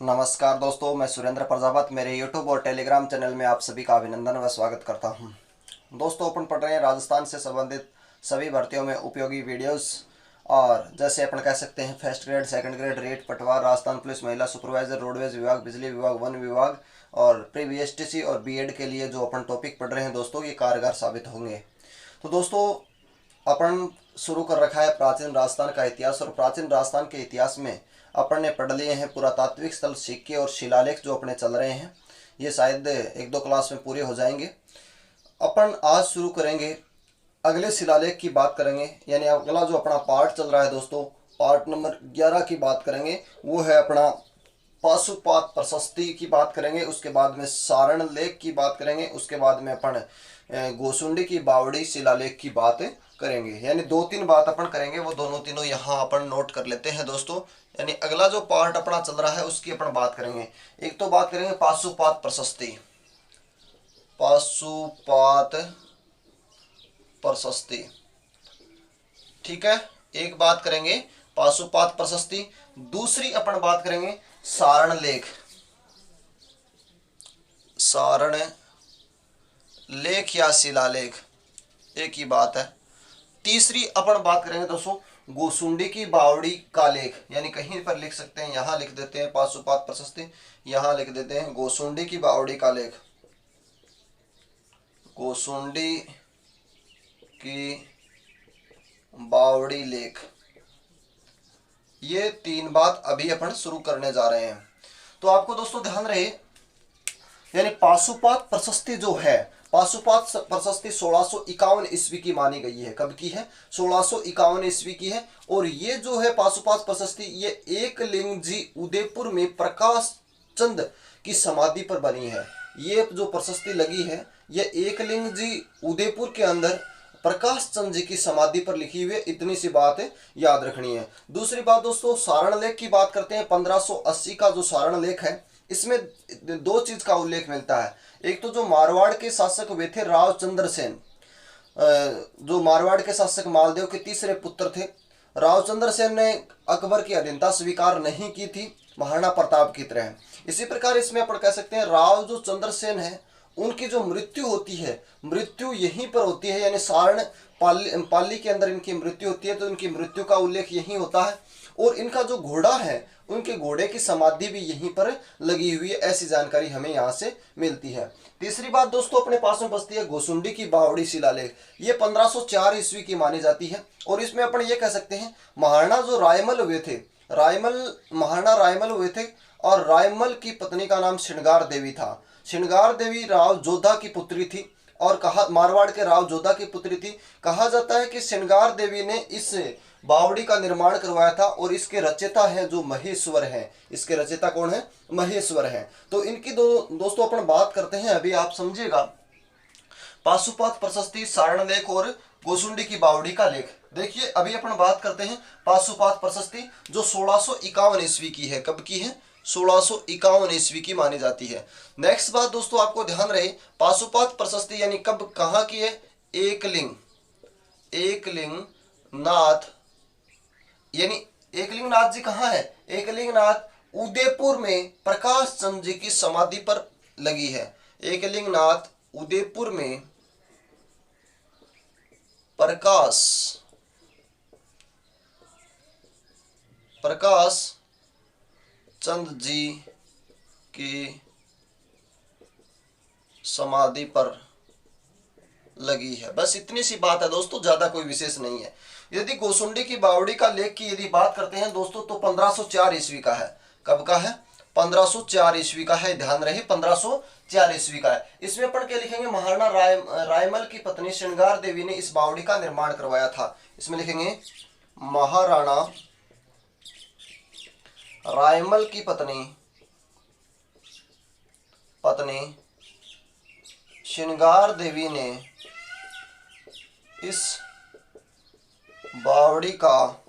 नमस्कार दोस्तों, मैं सुरेंद्र प्रजापत मेरे यूट्यूब और टेलीग्राम चैनल में आप सभी का अभिनंदन व स्वागत करता हूं। दोस्तों, अपन पढ़ रहे हैं राजस्थान से संबंधित सभी भर्तियों में उपयोगी वीडियोस। और जैसे अपन कह सकते हैं first grade, second grade, rate, पटवार, राजस्थान पुलिस, महिला सुपरवाइजर, रोडवेज विभाग, बिजली विभाग, वन विभाग और प्री बीएसटीसी और बीएड के लिए जो अपन टॉपिक पढ़ रहे हैं दोस्तों, ये कारगर साबित होंगे। तो दोस्तों, अपन शुरू कर रखा है प्राचीन राजस्थान का इतिहास। और प्राचीन राजस्थान के इतिहास में अपन ने पढ़ लिए हैं पुरातात्विक स्थल, सिक्के और शिलालेख जो अपने चल रहे हैं। ये शायद एक दो क्लास में पूरे हो जाएंगे। अपन आज शुरू करेंगे, अगले शिलालेख की बात करेंगे, यानी अगला जो अपना पार्ट चल रहा है दोस्तों, पार्ट नंबर 11 की बात करेंगे। वो है अपना पाशुपात प्रशस्ति की बात करेंगे। उसके बाद में सारण लेख की बात करेंगे। उसके बाद में अपन गोसुंडी की बावड़ी शिलालेख की बात करेंगे। यानी दो तीन बात अपन करेंगे, वो दोनों तीनों यहाँ अपन नोट कर लेते हैं दोस्तों। यानी अगला जो पार्ट अपना चल रहा है उसकी अपन बात करेंगे। एक तो बात करेंगे पाशुपात प्रशस्ति, पाशुपात प्रशस्ति, ठीक है। एक बात करेंगे पाशुपात प्रशस्ति, दूसरी अपन बात करेंगे सारण लेख, सारण लेख या शिलालेख, एक ही बात है। तीसरी अपन बात करेंगे दोस्तों गोसुंडी की बावड़ी का लेख, यानी कहीं पर लिख सकते हैं, यहां लिख देते हैं पाशुपात प्रशस्ति, यहां लिख देते हैं गोसुंडी की बावड़ी का लेख, गोसुंडी की बावड़ी लेख। ये तीन बात अभी अपन शुरू करने जा रहे हैं। तो आपको दोस्तों ध्यान रहे, यानी पाशुपात प्रशस्ति जो है, पाशुपात प्रशस्ति 1651 ईस्वी की मानी गई है। कब की है? 1651 ईस्वी की है। और ये जो है पाशुपात प्रशस्ति, ये एकलिंग जी उदयपुर में प्रकाश चंद की समाधि पर बनी है। ये जो प्रशस्ति लगी है, ये एकलिंग जी उदयपुर के अंदर प्रकाश चंद जी की समाधि पर लिखी हुई है। इतनी सी बात है, याद रखनी है। दूसरी बात दोस्तों, सारण लेख की बात करते हैं। 1580 का जो सारण लेख है, इसमें दो चीज का उल्लेख मिलता है। एक तो जो मारवाड़ के शासक हुए थे रावचंद्र सेन, जो मारवाड़ के शासक मालदेव के तीसरे पुत्र थे। रावचंद्र सेन ने अकबर की अधीनता स्वीकार नहीं की थी महाराणा प्रताप की तरह। इसी प्रकार इसमें अपन कह सकते हैं राव जो चंद्रसेन है, उनकी जो मृत्यु होती है, मृत्यु यहीं पर होती है, यानी सारण पाली के अंदर इनकी मृत्यु होती है। तो इनकी मृत्यु का उल्लेख यहीं होता है। और इनका जो घोड़ा है, उनके घोड़े की समाधि भी यहीं पर लगी हुई है। ऐसी जानकारी हमें यहाँ से मिलती है। तीसरी बात दोस्तों अपने पास में बचती है गोसुंडी की बावड़ी शिलालेख। ये 1504 ईस्वी की मानी जाती है। और इसमें अपन ये कह सकते हैं महाराणा जो रायमल हुए थे, महाराणा रायमल हुए थे। और रायमल की पत्नी का नाम श्रृंगार देवी था। श्रृंगार देवी राव जोधा की पुत्री थी, और कहा मारवाड़ के राव जोधा की पुत्री थी। कहा जाता है कि श्रृंगार देवी ने इस बावड़ी का निर्माण करवाया था। और इसके रचयिता हैं जो महेश्वर हैं। इसके रचयिता कौन है? महेश्वर हैं। तो इनकी दोस्तों अपन बात करते हैं, अभी आप समझिएगा। पाशुपात प्रशस्ति, सारण लेख और गोसुंडी की बावड़ी का लेख। देखिए अभी अपन बात करते हैं पाशुपात प्रशस्ति, जो 1651 ईस्वी की है। कब की है? 1651 ईस्वी की मानी जाती है। नेक्स्ट बात दोस्तों आपको ध्यान रहे, पाशुपात प्रशस्ति यानी कब कहाँ की है? एकलिंग, एकलिंग नाथ, यानी एकलिंग नाथ जी कहाँ है? एकलिंग नाथ उदयपुर में प्रकाश चंद जी की समाधि पर लगी है। एकलिंग नाथ उदयपुर में प्रकाश चंद जी की समाधि पर लगी है। बस इतनी सी बात है दोस्तों, ज्यादा कोई विशेष नहीं है। यदि गोसुंडी की बावड़ी का लेख की यदि बात करते हैं दोस्तों, तो 1504 ईस्वी का है। कब का है? 1504 ईस्वी का है। ध्यान रहे 1504 ईस्वी का है। इसमें अपन क्या लिखेंगे? महाराणा रायमल की पत्नी श्रृंगार देवी ने इस बावड़ी का निर्माण करवाया था। इसमें लिखेंगे महाराणा रायमल की पत्नी श्रृंगार देवी ने इस बावड़ी का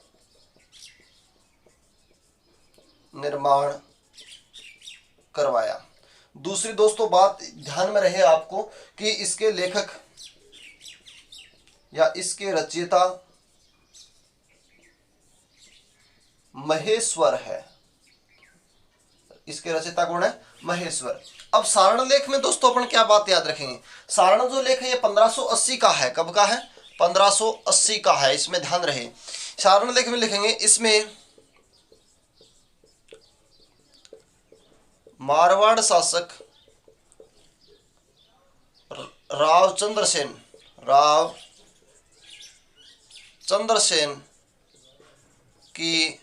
निर्माण करवाया। दूसरी दोस्तों बात ध्यान में रहे आपको कि इसके लेखक या इसके रचयिता महेश्वर है। इसके रचयिता कौन है? महेश्वर। अब सारण लेख में दोस्तों अपन क्या बात याद रखेंगे? सारण जो लेख है ये 1580 का है। कब का है? 1580 का है, इसमें ध्यान रहे। सारण लेख में लिखेंगे इसमें मारवाड़ शासक रावचंद्र सेन की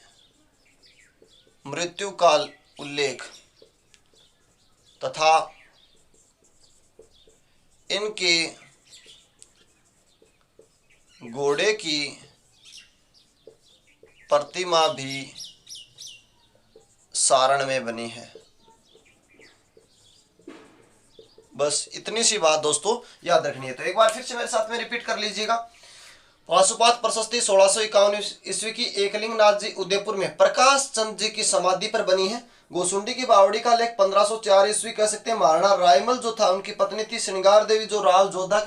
मृत्यु काल उल्लेख तथा इनके घोड़े की प्रतिमा भी सारण में बनी है। बस इतनी सी बात दोस्तों याद रखनी है। तो एक बार फिर से मेरे साथ में रिपीट कर लीजिएगा। पाशुपात प्रशस्ति 1651 ईस्वी की एकलिंग नाथ जी उदयपुर में प्रकाश चंद जी की समाधि पर बनी है। गोसुंडी की बावड़ी का लेख 1504 ईस्वी कह सकते हैं। महाराणा रायमल जो था उनकी पत्नी थी श्रृंगार देवी, जो राव जोधा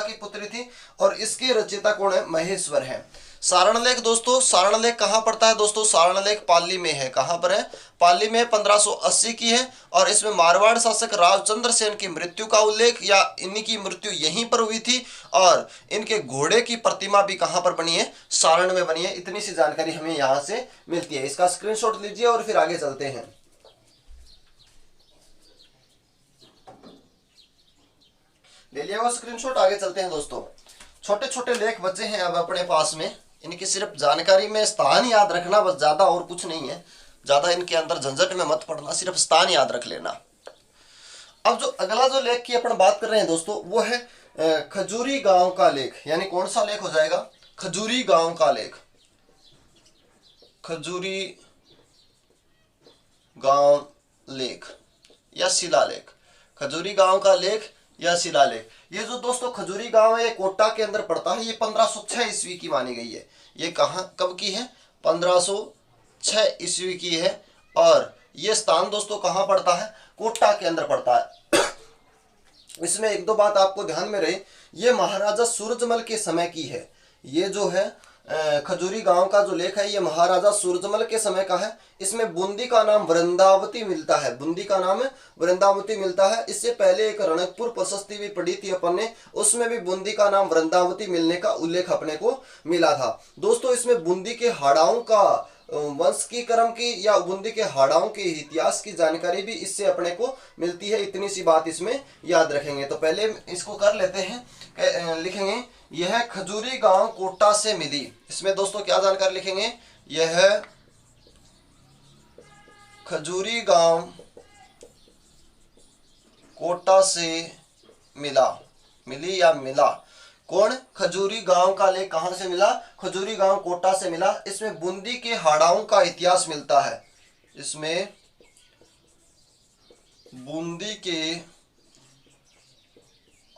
की पुत्री थी, और इसके रचयिता कौन है? महेश्वर है। सारण लेख दोस्तों, सारण लेख कहाँ पड़ता है दोस्तों? सारण लेख पाली में है। कहाँ पर है? पाली में 1580 की है, और इसमें मारवाड़ शासक रावचंद्र सेन की मृत्यु का उल्लेख, या इन्हीं की मृत्यु यहीं पर हुई थी, और इनके घोड़े की प्रतिमा भी कहाँ पर बनी है? सारण में बनी है। इतनी सी जानकारी हमें यहाँ से मिलती है। इसका स्क्रीनशॉट लीजिए और फिर आगे चलते हैं। ले लिया वो स्क्रीनशॉट, आगे चलते हैं दोस्तों। छोटे छोटे लेख बचे हैं अब अपने पास में, इनकी सिर्फ जानकारी में स्थान याद रखना, बस ज्यादा और कुछ नहीं है। ज्यादा इनके अंदर झंझट में मत पड़ना, सिर्फ स्थान याद रख लेना। अब जो अगला जो लेख की अपन बात कर रहे हैं दोस्तों, वो है खजूरी गांव का लेख। यानी कौन सा लेख हो जाएगा? खजूरी गांव का लेख। खजूरी गांव लेख या शिलालेख। खजूरी गांव का लेख या शिलालेख। ये जो दोस्तों खजूरी गांव है ये कोटा के अंदर पड़ता है। ये 1506 ईस्वी की मानी गई है। ये कहाँ कब की है? 1506 ईस्वी की है, और ये स्थान दोस्तों कहाँ पड़ता है? कोटा के अंदर पड़ता है। इसमें एक दो बात आपको ध्यान में रहे, ये महाराजा सूरजमल के समय की है। ये जो है खजूरी गांव का जो लेख है ये महाराजा सूरजमल के समय का है। इसमें बूंदी का नाम वृंदावती मिलता है। बूंदी का नाम वृंदावती मिलता है। इससे पहले एक रणकपुर प्रशस्ति भी पढ़ी थी अपन ने, उसमें भी बूंदी का नाम वृंदावती मिलने का उल्लेख अपने को मिला था। दोस्तों इसमें बूंदी के हाड़ाओं का वंश की क्रम की या बूंदी के हाड़ाओं के इतिहास की जानकारी भी इससे अपने को मिलती है। इतनी सी बात इसमें याद रखेंगे। तो पहले इसको कर लेते हैं, लिखेंगे यह खजूरी गांव कोटा से मिली। इसमें दोस्तों क्या जानकारी लिखेंगे? यह खजूरी गांव कोटा से मिला। मिली या मिला? कौन? खजूरी गांव का लेख कहां से मिला? खजूरी गांव कोटा से मिला। इसमें बूंदी के हाड़ाओं का इतिहास मिलता है। इसमें बूंदी के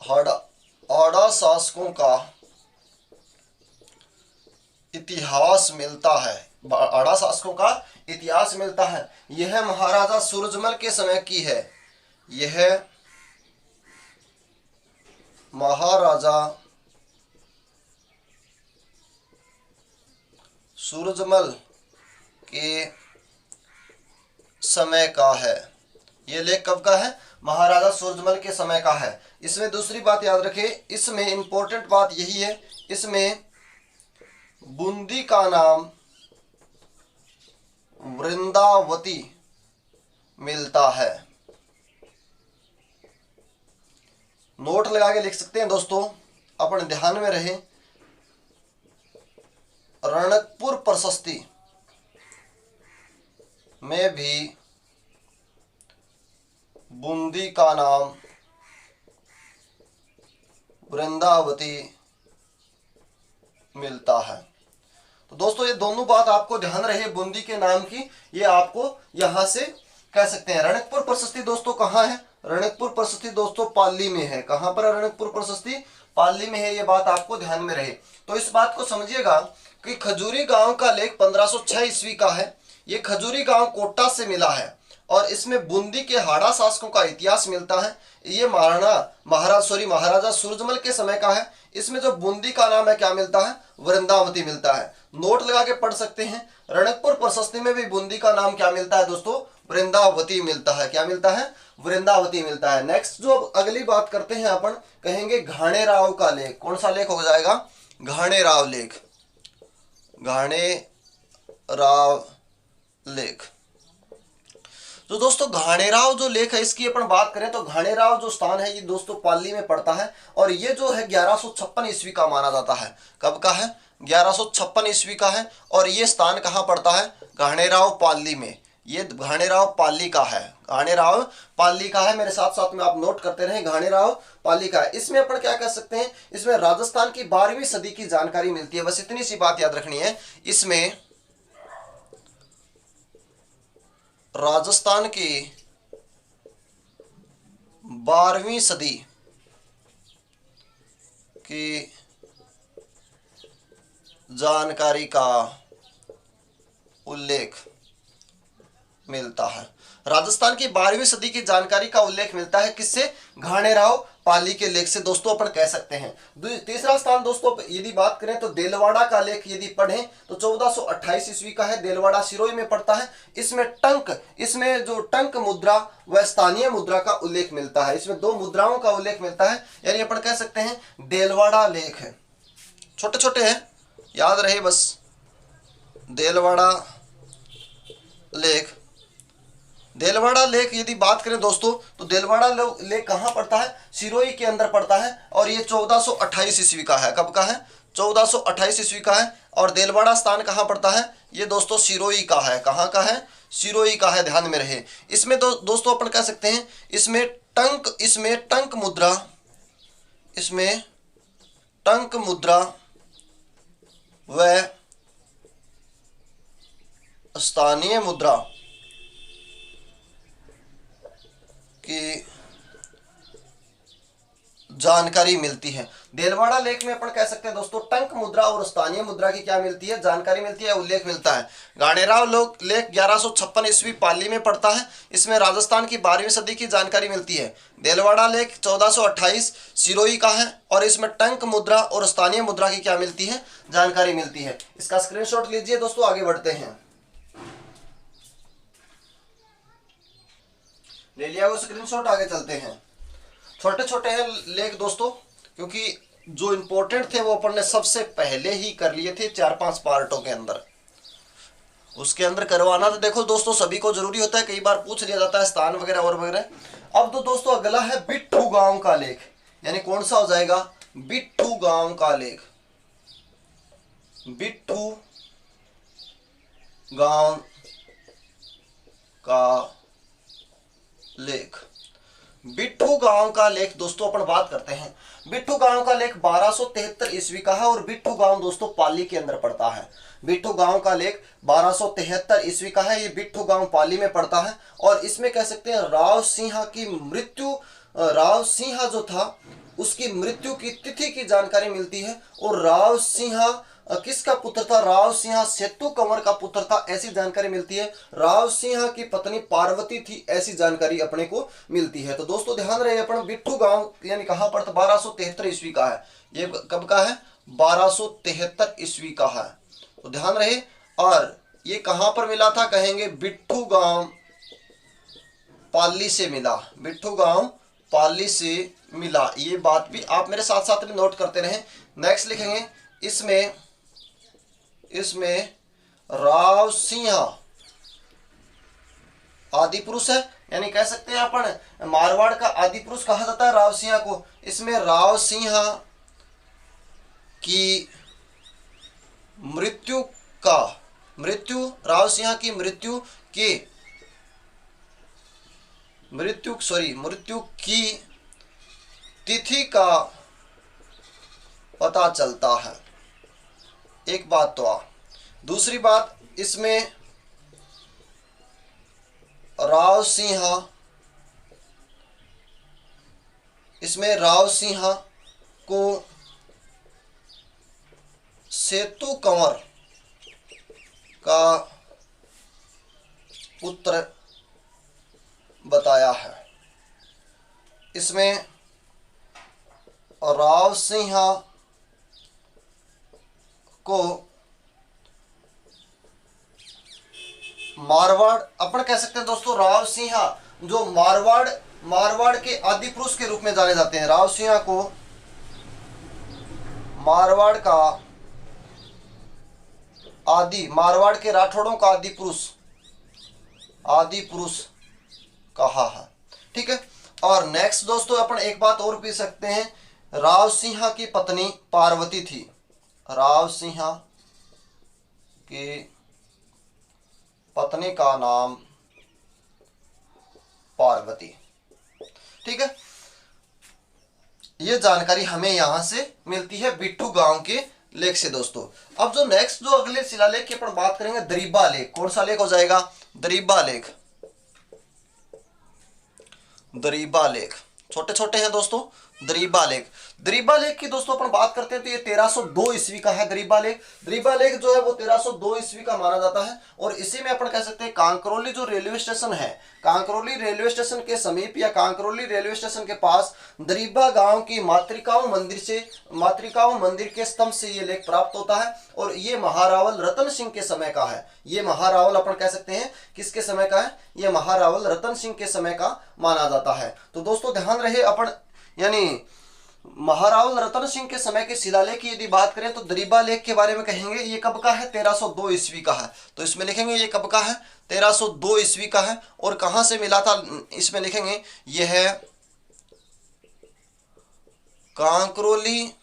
हाड़ा शासकों का इतिहास मिलता है। हाड़ा शासकों का इतिहास मिलता है। यह महाराजा सूरजमल के समय की है। यह महाराजा सूरजमल के समय का है। यह लेख कब का है? महाराजा सूरजमल के समय का है। इसमें दूसरी बात याद रखें, इसमें इंपॉर्टेंट बात यही है, इसमें बूंदी का नाम वृंदावती मिलता है। नोट लगा के लिख सकते हैं दोस्तों, अपन ध्यान में रहे। रणकपुर प्रशस्ति में भी बूंदी का नाम वृंदावती मिलता है। तो दोस्तों ये दोनों बात आपको ध्यान रहे बूंदी के नाम की, ये आपको यहां से कह सकते हैं। रणकपुर प्रशस्ति दोस्तों कहाँ है? रणकपुर प्रशस्ति दोस्तों पाली में है। कहां पर है रणकपुर प्रशस्ति? पाली में है। ये बात आपको ध्यान में रहे। तो इस बात को समझिएगा कि खजूरी गांव का लेख 1506 ईस्वी का है। ये खजूरी गांव कोटा से मिला है, और इसमें बूंदी के हाड़ा शासकों का इतिहास मिलता है। ये महाराजा सूरजमल के समय का है। इसमें जो बूंदी का नाम है क्या मिलता है? वृंदावती मिलता है। नोट लगा के पढ़ सकते हैं। रणकपुर प्रशस्ति में भी बूंदी का नाम क्या मिलता है दोस्तों? वृंदावती मिलता है। क्या मिलता है? वृंदावती मिलता है। नेक्स्ट जो अब अगली बात करते हैं अपन, कहेंगे घाणेराव का लेख। कौन सा लेख हो जाएगा? घाणेराव लेख। घाणेराव लेख। तो दोस्तों घाणेराव जो लेख है इसकी अपन बात करें तो घाणेराव जो स्थान है ये दोस्तों पाली में पड़ता है और ये जो है 1156 ईस्वी का माना जाता है। कब का है? 1156 ईस्वी का है। और ये स्थान कहाँ पड़ता है? घाणेराव पाली में। ये घाणेराव पाली का है। घाणेराव पाली का है। मेरे साथ साथ में आप नोट करते रहें, घाणेराव पाली का है। इसमें अपन क्या कह सकते हैं? इसमें राजस्थान की 12वीं सदी की जानकारी मिलती है। बस इतनी सी बात याद रखनी है। इसमें राजस्थान की 12वीं सदी की जानकारी का उल्लेख मिलता है। राजस्थान की 12वीं सदी की जानकारी का उल्लेख मिलता है किससे? घाणेराव पाली के लेख से दोस्तों अपन कह सकते हैं। तीसरा स्थान दोस्तों यदि बात करें तो देलवाड़ा का लेख यदि पढ़ें तो 1428 ईस्वी का है। देलवाड़ा सिरोही में पड़ता है। इसमें जो टंक मुद्रा व स्थानीय मुद्रा का उल्लेख मिलता है। इसमें 2 मुद्राओं का उल्लेख मिलता है, यानी अपन कह सकते हैं देलवाड़ा लेख है। छोटे छोटे हैं, याद रहे बस। देलवाड़ा लेख। देलवाड़ा लेख यदि बात करें दोस्तों तो देलवाड़ा लेख कहाँ पड़ता है? सिरोही के अंदर पड़ता है और ये 1428 ईस्वी का है। कब का है? 1428 ईस्वी का है। और देलवाड़ा स्थान कहाँ पड़ता है? ये दोस्तों सिरोही का है। कहाँ का है? सिरोही का है, ध्यान में रहे। इसमें दोस्तों अपन कह सकते हैं इसमें टंक मुद्रा व स्थानीय मुद्रा की जानकारी मिलती है। देलवाड़ा लेख में अपन कह सकते हैं दोस्तों टंक मुद्रा और स्थानीय मुद्रा की क्या मिलती है? जानकारी मिलती है, उल्लेख मिलता है। घाणेराव लेख 1156 ईस्वी पाली में पड़ता है। इसमें राजस्थान की 12वीं सदी की जानकारी मिलती है। देलवाड़ा लेख 1428 सिरोही का है और इसमें टंक मुद्रा और स्थानीय मुद्रा की क्या मिलती है? जानकारी मिलती है। इसका स्क्रीनशॉट लीजिए दोस्तों, आगे बढ़ते हैं। ले लिया वो स्क्रीनशॉट, आगे चलते हैं। छोटे छोटे हैं लेख दोस्तों, क्योंकि जो इंपॉर्टेंट थे वो अपन ने सबसे पहले ही कर लिए थे 4-5 पार्टों के अंदर। उसके अंदर करवाना तो देखो दोस्तों सभी को जरूरी होता है, कई बार पूछ लिया जाता है स्थान वगैरह और वगैरह। अब तो दोस्तों अगला है बिट्ठू गांव का लेख, यानी कौन सा हो जाएगा? बिट्ठू गांव का लेख। बिट्ठू गांव का लेख। बिट्ठू गांव का लेख दोस्तों अपन बात करते हैं। बिट्ठू गांव का लेख 1273 ईस्वी का है और बिट्ठू गांव दोस्तों पाली के अंदर पड़ता है। बिट्ठू गांव का लेख 1273 ईस्वी का है। ये बिट्ठू गांव पाली में पड़ता है और इसमें कह सकते हैं राव सिंह जो था उसकी मृत्यु की तिथि की जानकारी मिलती है। और राव सिंह किसका पुत्र था? राव सिंह सेतु कंवर का पुत्र था, ऐसी जानकारी मिलती है। राव सिंह की पत्नी पार्वती थी, ऐसी जानकारी अपने को मिलती है। तो दोस्तों ध्यान रहे अपन बिट्ठू गांव यानी कहां पर? 1273 ईस्वी का है। ये कब का है? 1273 ईस्वी का है, तो ध्यान रहे। और ये कहां पर मिला था? कहेंगे बिट्ठू गांव पाली से मिला। बिट्ठू गांव पाली से मिला, ये बात भी आप मेरे साथ साथ में नोट करते रहें। नेक्स्ट लिखेंगे इसमें राव सिंह आदि पुरुष है, यानी कह सकते हैं अपन मारवाड़ का आदि पुरुष कहा जाता है राव सिंह को। इसमें राव सिंह की मृत्यु की तिथि का पता चलता है। एक बात तो दूसरी बात, इसमें राव सिंह को सेतु कंवर का पुत्र बताया है। इसमें राव सिंह को मारवाड़ अपन कह सकते हैं दोस्तों, राव सिंहा जो मारवाड़ के आदि पुरुष के रूप में जाने जाते हैं। राव सिंहा को मारवाड़ का मारवाड़ के राठौड़ों का आदि पुरुष कहा है। ठीक है। और नेक्स्ट दोस्तों अपन एक बात और पूछ सकते हैं, राव सिंहा की पत्नी पार्वती थी। राव सिंहा की पत्नी का नाम पार्वती। ठीक है। ये जानकारी हमें यहां से मिलती है बिट्ठू गांव के लेख से दोस्तों। अब जो नेक्स्ट जो अगले शिलालेख की अपन बात करेंगे, दरीबा लेख। कौन सा लेख हो जाएगा? दरीबा लेख। दरीबा लेख छोटे छोटे हैं दोस्तों। दरीबा लेख की दोस्तों अपन बात करते हैं तो ये 1302 ईस्वी का है। दरीबा लेख जो है वो 1302 ईस्वी का माना जाता है। और इसी में अपन कह सकते हैं कांकरोली जो रेलवे स्टेशन है, कांकरोली रेलवे स्टेशन के समीप या कांकरोली रेलवे स्टेशन के पास दरीबा गांव की मातृकाओं मंदिर के स्तंभ से ये लेख प्राप्त होता है। और ये महारावल रतन सिंह के समय का है। ये महारावल अपन कह सकते हैं किसके समय का है? ये महारावल रतन सिंह के समय का माना जाता है। तो दोस्तों ध्यान रहे, अपन यानी महारावल रतन सिंह के समय के शिलालेख की यदि बात करें तो दरीबा लेख के बारे में कहेंगे ये कब का है? 1302 ईस्वी का है। तो इसमें लिखेंगे ये कब का है? 1302 ईस्वी का है। और कहां से मिला था इसमें लिखेंगे यह है कांकरोली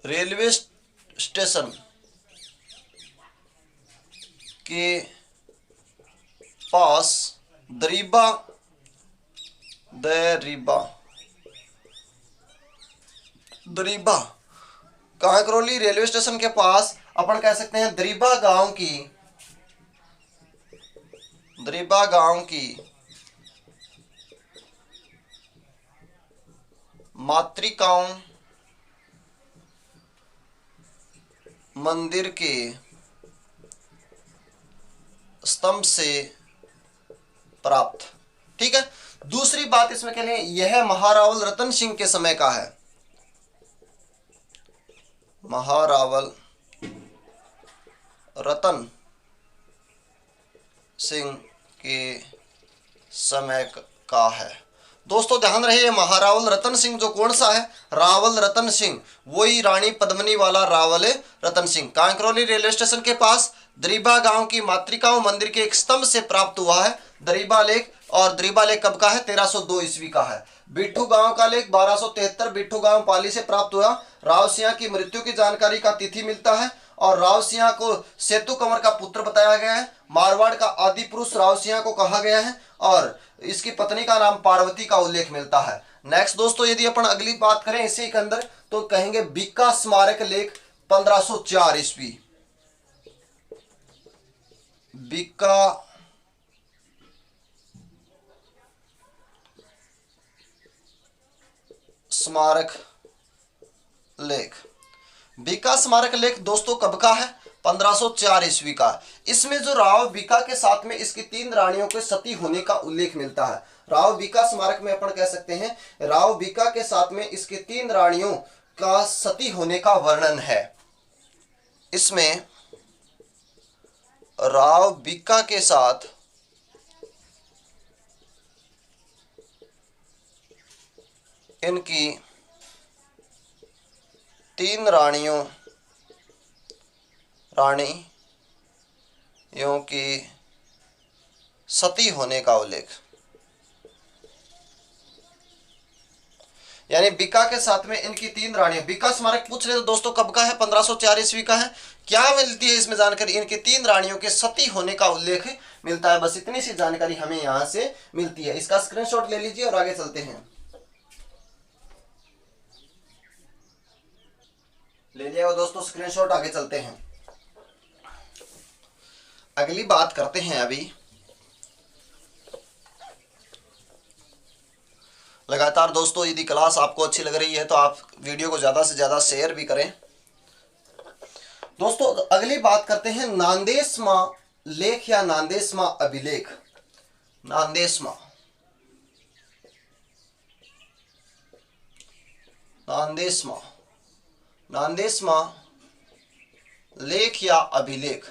रेलवे स्टेशन के पास दरीबा कांकरोली रेलवे स्टेशन के पास अपन कह सकते हैं दरीबा गांव की मातृकाओं मंदिर के स्तंभ से प्राप्त। ठीक है। दूसरी बात इसमें कह लें यह महारावल रतन सिंह के समय का है। महारावल रतन सिंह के समय का है। दोस्तों ध्यान रहे ये महारावल रतन सिंह जो कौन सा है? रावल रतन सिंह, वही रानी पद्मिनी वाला रावल रतन सिंह। कांकरोली रेलवे स्टेशन के पास दरीबा गांव की मातृकाओं मंदिर के एक स्तंभ से प्राप्त हुआ है दरीबा लेख। और दरीबा लेख कब का है? 1302 ईस्वी का है। बिट्ठू गांव का लेख 1273 बिट्ठू गांव पाली से प्राप्त हुआ। राव सिंह की मृत्यु की जानकारी का तिथि मिलता है। और राव सिंह को सेतु कंवर का पुत्र बताया गया है। मारवाड़ का आदि पुरुष राव सिंह को कहा गया है। और इसकी पत्नी का नाम पार्वती का उल्लेख मिलता है। नेक्स्ट दोस्तों यदि अपन अगली बात करें इसी के अंदर तो कहेंगे बीका स्मारक लेख 1504 ईस्वी। बीका स्मारक लेख दोस्तों कब का है? 1504 ईस्वी का। इसमें जो राव बीका के साथ में इसकी 3 रानियों के सती होने का उल्लेख मिलता है। राव बीका स्मारक में अपन कह सकते हैं राव बीका के साथ में इसकी 3 रानियों का सती होने का वर्णन है। इसमें राव बीका के साथ इनकी 3 रानियों की सती होने का उल्लेख, यानी बीका के साथ में इनकी 3 रानियां। बीका स्मारक पूछ रहे तो दोस्तों कब का है? 1504 ईस्वी का है। क्या मिलती है इसमें जानकारी? इनकी 3 रानियों के सती होने का उल्लेख मिलता है। बस इतनी सी जानकारी हमें यहां से मिलती है। इसका स्क्रीनशॉट ले लीजिए और आगे चलते हैं। ले लिया दोस्तों स्क्रीनशॉट, आगे चलते हैं। अगली बात करते हैं अभी लगातार। दोस्तों यदि क्लास आपको अच्छी लग रही है तो आप वीडियो को ज़्यादा से ज़्यादा शेयर भी करें। दोस्तों अगली बात करते हैं नांदेशमा लेख या नांदेशमा अभिलेख। नांदेशमा लेख या अभिलेख।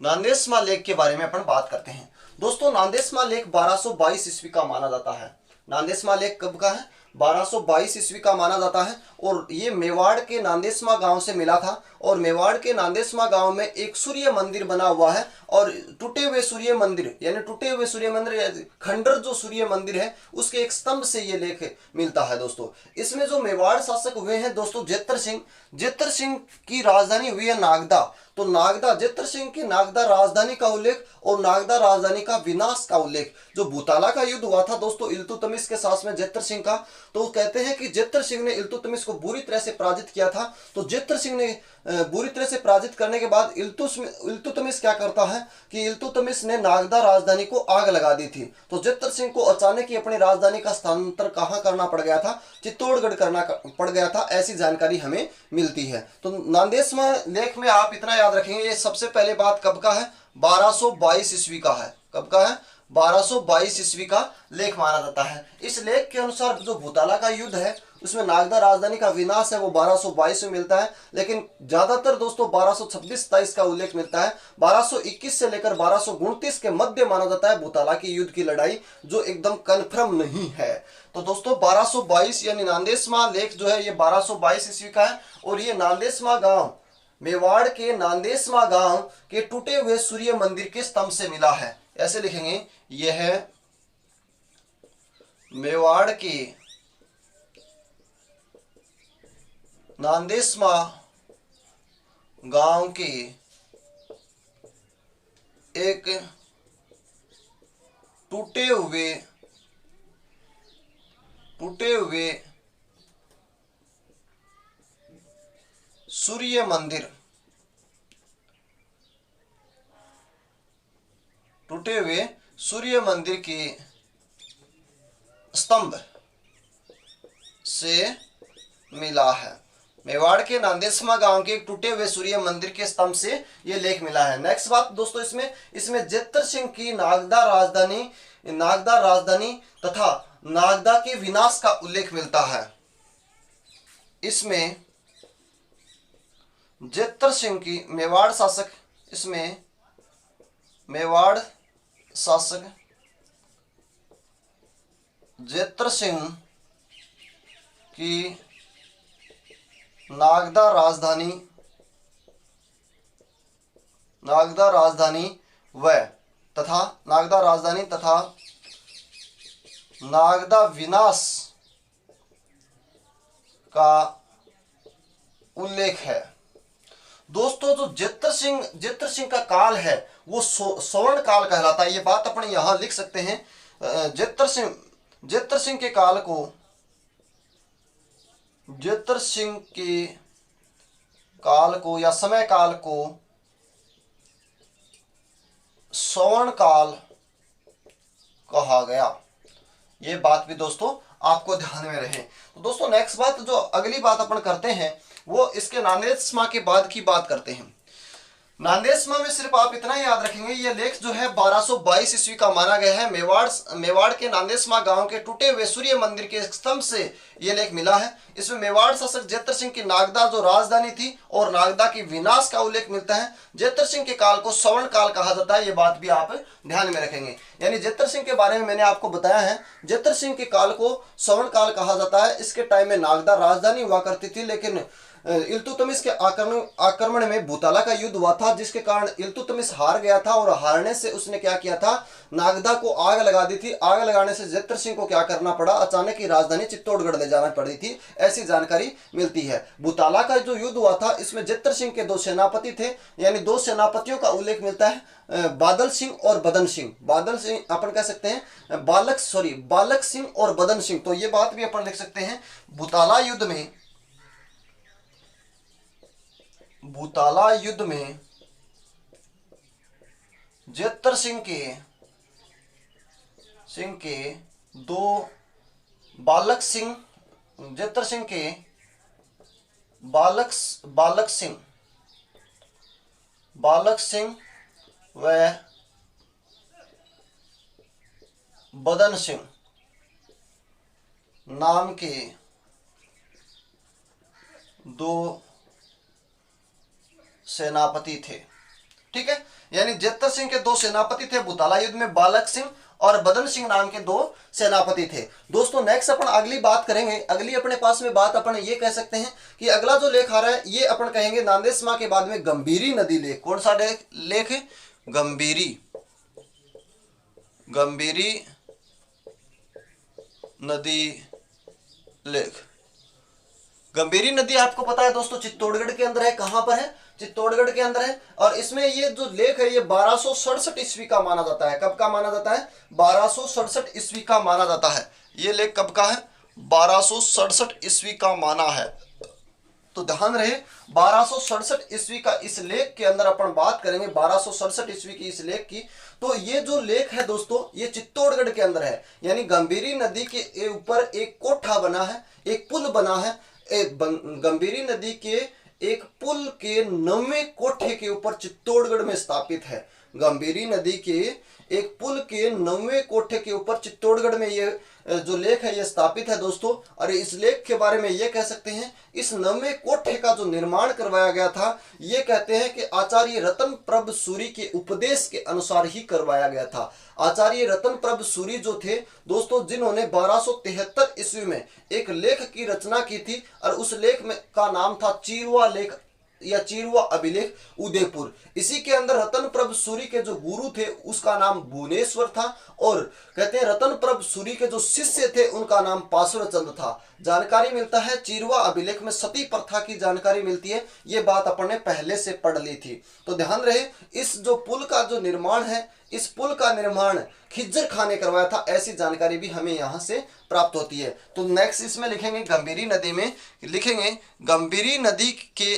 नांदेशमा लेख के बारे में अपन बात करते हैं। दोस्तों नांदेशमा लेख 1222 ईस्वी का माना जाता है। नांदेशमा लेख कब का है? 1222 ईस्वी का माना जाता है और ये मेवाड़ के नांदेशमा गांव से मिला था। और मेवाड़ के नांदेशमा गांव में एक सूर्य मंदिर बना हुआ है और टूटे हुए सूर्य मंदिर यानी टूटे हुए सूर्य मंदिर खंडर जो सूर्य मंदिर है उसके एक स्तंभ से ये लेख मिलता है। दोस्तों इसमें जो मेवाड़ शासक हुए हैं दोस्तों जेतर सिंह की राजधानी हुई है नागदा। तो नागदा जेतर सिंह की नागदा राजधानी का उल्लेख और नागदा राजधानी का विनाश का उल्लेख। जो भूताला का युद्ध हुआ था दोस्तों इल्तुतमिश के साथ में जेतर सिंह का, तो कहते हैं कि जेतर सिंह ने इल्तुतमिश को बुरी तरह से पराजित किया था। तो जेतर सिंह ने बुरी तरह से पराजित करने के बाद इल्तुतमिश क्या करता है कि इल्तुतमिश ने नागदा राजधानी को आग लगा दी थी। तो जेतर सिंह को अचानक ही अपनी राजधानी का स्थानांतरण कहाँ करना पड़ गया था? चित्तौड़गढ़ करना पड़ गया था, ऐसी जानकारी हमें मिलती है। तो नांदेशमा लेख में आप इतना याद रखेंगे, ये सबसे पहले बात कब का है? 1222 ईस्वी का है। कब का है? 1222 ईस्वी का लेख माना जाता है। इस लेख के अनुसार जो भूताला का युद्ध है उसमें नागदा राजधानी का विनाश है वो 1222 में मिलता है, लेकिन ज्यादातर दोस्तों 1226-27 का उल्लेख मिलता है। 1221 से लेकर 1229 के मध्य माना जाता है भूताला की युद्ध की लड़ाई, जो एकदम कन्फर्म नहीं है। तो दोस्तों 1222 यानी नांदेशमा लेख जो है ये 1222 ईस्वी का है और ये नांदेशमा गांव मेवाड़ के नांदेशमा गांव के टूटे हुए सूर्य मंदिर के स्तंभ से मिला है। ऐसे लिखेंगे, यह है मेवाड़ के नांदेशमा गांव के एक टूटे हुए सूर्य मंदिर, टूटे हुए सूर्य मंदिर के स्तंभ से मिला है। मेवाड़ के नांदेशमा गांव के एक टूटे हुए सूर्य मंदिर के स्तंभ से ये लेख मिला है। नेक्स्ट बात दोस्तों इसमें जेतर सिंह की नागदा राजधानी तथा नागदा के विनाश का उल्लेख मिलता है। इसमें जेतर सिंह की मेवाड़ शासक जेतर सिंह की नागदा राजधानी तथा नागदा विनाश का उल्लेख है। दोस्तों जो जेतर सिंह का काल है वो स्वर्ण काल कहलाता है। ये बात अपने यहां लिख सकते हैं। जेतर सिंह के काल को या समय काल को स्वर्ण काल कहा गया। ये बात भी दोस्तों आपको ध्यान में रहे। तो दोस्तों नेक्स्ट बात जो अगली बात अपन करते हैं वो इसके नांदेशमा के बाद की बात करते हैं। नांदेशमा में सिर्फ आप इतना ही याद रखेंगे, ये लेख जो है 1222 ईस्वी का माना गया है। मेवाड़ के नांदेशमा गांव के टूटे हुए सूर्य मंदिर के स्तंभ से ये लेख मिला है। इसमें मेवाड़ शासक जेतर सिंह की नागदा जो राजधानी थी और नागदा की विनाश का उल्लेख मिलता है। जेतर सिंह के काल को स्वर्ण काल कहा जाता है, ये बात भी आप ध्यान में रखेंगे। यानी जेतर सिंह के बारे में मैंने आपको बताया है, जेतर सिंह के काल को स्वर्ण काल कहा जाता है। इसके टाइम में नागदा राजधानी हुआ करती थी, लेकिन इल्तुतमिश के आक्रमण में भूताला का युद्ध हुआ था, जिसके कारण इल्तुतमिश हार गया था और हारने से उसने क्या किया था, नागदा को आग लगा दी थी। आग लगाने से जेतर सिंह को क्या करना पड़ा, अचानक ही राजधानी चित्तौड़गढ़ ले जाना पड़ी थी, ऐसी जानकारी मिलती है। भूताला का जो युद्ध हुआ था इसमें जेतर सिंह के 2 सेनापति थे, यानी 2 सेनापतियों का उल्लेख मिलता है, बादल सिंह और बदन सिंह। बादल सिंह अपन कह सकते हैं बालक सिंह और बदन सिंह। तो ये बात भी अपन लिख सकते हैं। भूताला युद्ध में जेतर सिंह के 2 बालक सिंह, जेतर सिंह के बालक सिंह व बदन सिंह नाम के 2 सेनापति थे। ठीक है, यानी जेतर सिंह के दो सेनापति थे, भूताला युद्ध में बालक सिंह और बदन सिंह नाम के दो सेनापति थे। दोस्तों नेक्स्ट अपन अगली बात करेंगे, अगली अपने पास में बात अपन ये कह सकते हैं कि अगला जो लेख आ रहा है ये अपन कहेंगे नांदेशमा के बाद में गंभीरी नदी लेख। कौन सा लेख है? गंभीरी, गंभीरी नदी लेख। गंभीरी नदी आपको पता है दोस्तों चित्तौड़गढ़ के अंदर है। कहां पर है? चित्तौड़गढ़ के अंदर है। और इसमें ये जो लेख है ये 1267 ईस्वी का माना जाता है। कब का माना जाता है? 1267 ईस्वी का माना जाता है। ये लेख कब का है? 1267 ईस्वी का माना है। तो ध्यान रहे 1267 ईस्वी का इस लेख के अंदर अपन बात करेंगे 1267 ईस्वी की इस लेख की। तो ये जो लेख है दोस्तों ये चित्तौड़गढ़ के अंदर है, यानी गंभीरी नदी के ऊपर एक कोठा बना है, एक पुल बना है। गंभीरी नदी के एक पुल के 9वें कोठे के ऊपर चित्तौड़गढ़ में स्थापित है। गंभीरी नदी के एक पुल के 9वें कोठे के ऊपर चित्तौड़गढ़ में ये जो लेख है ये स्थापित है दोस्तों। और इस लेख के बारे में ये कह सकते हैं इस 9वें कोठे का जो निर्माण करवाया गया था ये कहते हैं कि आचार्य रतन प्रभ सूरी के उपदेश के अनुसार ही करवाया गया था। आचार्य रतन प्रभ सूरी जो थे दोस्तों जिन्होंने 1273 ईस्वी में एक लेख की रचना की थी और उस लेख में का नाम था चीरवा लेख या चीरवा अभिलेख उदयपुर। इसी के अंदर रतन प्रभ सूरी के जो गुरु थे उसका नाम भुवनेश्वर था और कहते हैं रतन प्रभ सूरी के जो शिष्य थे उनका नाम पासुर चंद था। जानकारी मिलता है चीरवा अभिलेख में सती प्रथा की जानकारी मिलती है, ये बात अपन ने पहले से पढ़ ली थी। तो ध्यान रहे इस जो पुल का जो निर्माण है इस पुल का निर्माण खिज्जर खान ने करवाया था, ऐसी जानकारी भी हमें यहाँ से प्राप्त होती है। तो नेक्स्ट इसमें लिखेंगे गंभीरी नदी में लिखेंगे गंभीरी नदी के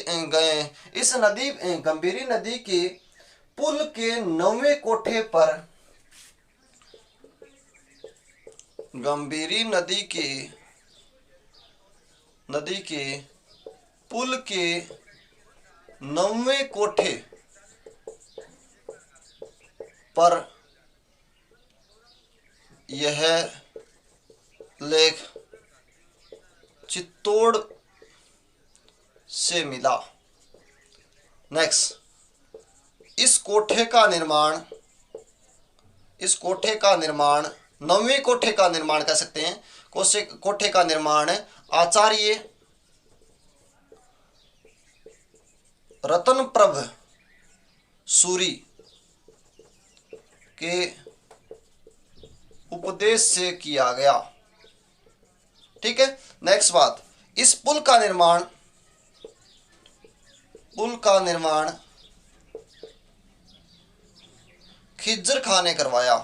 इस नदी गंभीरी नदी के पुल के 9वें कोठे पर गंभीरी नदी के पुल के 9वें कोठे पर यह लेख चित्तौड़ से मिला। नेक्स्ट इस कोठे का निर्माण 9वें कोठे का निर्माण कह सकते हैं। कोठे का निर्माण आचार्य रतन प्रभ सूरी के उपदेश से किया गया। ठीक है, नेक्स्ट बात इस पुल का निर्माण खिज्जर खान ने करवाया।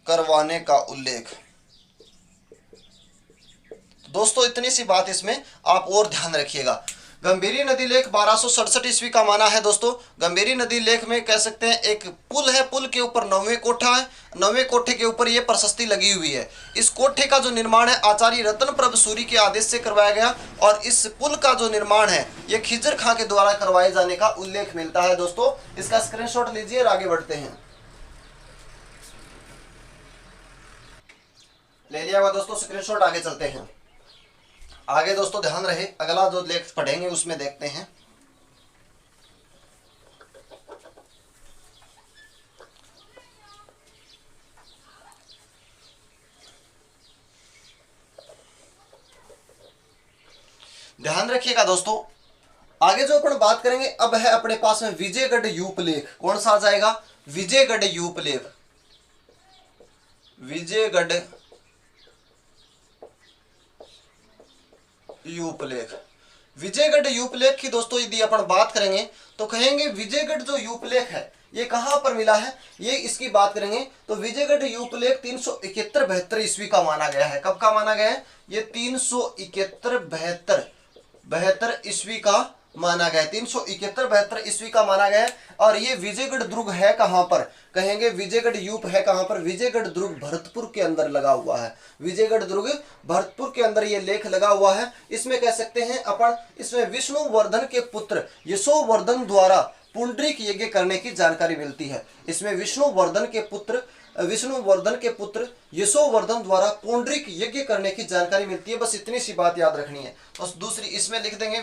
करवाने का उल्लेख। दोस्तों इतनी सी बात इसमें आप और ध्यान रखिएगा। गंभीरी नदी लेख 1267 ईस्वी का माना है दोस्तों। गंभीरी नदी लेख में कह सकते हैं एक पुल है, पुल के ऊपर 9वें कोठा है, 9वें कोठे के ऊपर ये प्रशस्ति लगी हुई है। इस कोठे का जो निर्माण है आचार्य रतन प्रभ सूरी के आदेश से करवाया गया और इस पुल का जो निर्माण है ये खिज्जर खां के द्वारा करवाए जाने का उल्लेख मिलता है दोस्तों। इसका स्क्रीनशॉट लीजिए और आगे बढ़ते हैं। ले लिया हुआ दोस्तों स्क्रीनशॉट, आगे चलते हैं। आगे दोस्तों ध्यान रहे अगला जो लेख पढ़ेंगे उसमें देखते हैं। ध्यान रखिएगा दोस्तों आगे जो अपन बात करेंगे अब है अपने पास में विजयगढ़ यूपलेख। कौन सा आ जाएगा? विजयगढ़ यूपलेख। विजयगढ़ यूपलेख। विजयगढ़ यूपलेख की दोस्तों यदि अपन बात करेंगे तो कहेंगे विजयगढ़ जो यूपलेख है ये कहां पर मिला है, ये इसकी बात करेंगे तो विजयगढ़ यूपलेख 371-72 ईस्वी का माना गया है। कब का माना गया है? ये 371-72 ईस्वी का माना गया है। 371-72 ईस्वी का माना गया है। और ये विजयगढ़ दुर्ग है कहां पर? कहेंगे विजयगढ़ यूप है कहां पर? विजयगढ़ दुर्ग भरतपुर के अंदर लगा हुआ है। विजयगढ़ दुर्ग भरतपुर के अंदर ये लेख लगा हुआ है। इसमें कह सकते हैं अपन इसमें विष्णुवर्धन के पुत्र यशोवर्धन द्वारा पुंडरीक यज्ञ करने की जानकारी मिलती है। इसमें विष्णुवर्धन के पुत्र विष्णुवर्धन के पुत्र यशोवर्धन द्वारा पौंड्रिक यज्ञ करने की जानकारी मिलती है। बस इतनी सी बात याद रखनी है। तो दूसरी इसमें लिख देंगे